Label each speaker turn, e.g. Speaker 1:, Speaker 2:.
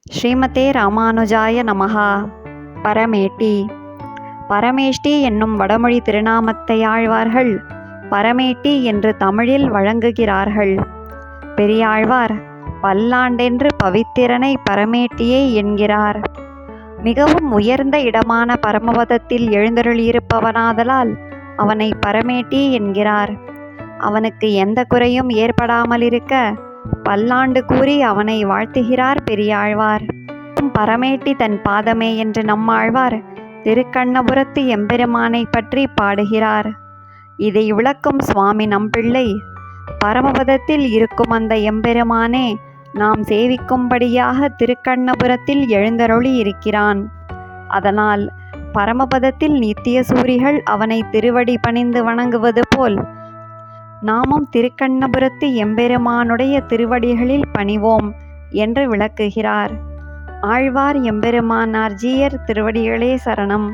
Speaker 1: ஸ்ரீமதே ராமானுஜாய நமஹா. பரமேட்டி. பரமேஷ்டி என்னும் வடமொழி திருநாமத்தை ஆழ்வார்கள் பரமேட்டி என்று தமிழில் வழங்குகிறார்கள். பெரியாழ்வார் பல்லாண்டென்று பவித்திரனை பரமேட்டியை என்கிறார். மிகவும் உயர்ந்த இடமான பரமபதத்தில் எழுந்தருளியிருப்பவனாதலால் அவனை பரமேட்டி என்கிறார். அவனுக்கு எந்த குறையும் ஏற்படாமலிருக்க பல்லாண்டு கூறி அவனை வாழ்த்துகிறார் பெரியாழ்வார். பரமேட்டி தன் பாதமே என்று நம்மாழ்வார் திருக்கண்ணபுரத்து எம்பெருமானை பற்றி பாடுகிறார். இதை விளக்கும் சுவாமி நம்பிள்ளை, பரமபதத்தில் இருக்கும் அந்த எம்பெருமானே நாம் சேவிக்கும்படியாக திருக்கண்ணபுரத்தில் எழுந்தருளி இருக்கிறான். அதனால் பரமபதத்தில் நித்திய சூரிகள் அவனை திருவடி பணிந்து வணங்குவது போல் நாமும் திருக்கண்ணபுரத்து எம்பெருமானுடைய திருவடிகளில் பணிவோம் என்று விளக்குகிறார். ஆழ்வார் எம்பெருமானார் ஜீயர் திருவடிகளே சரணம்.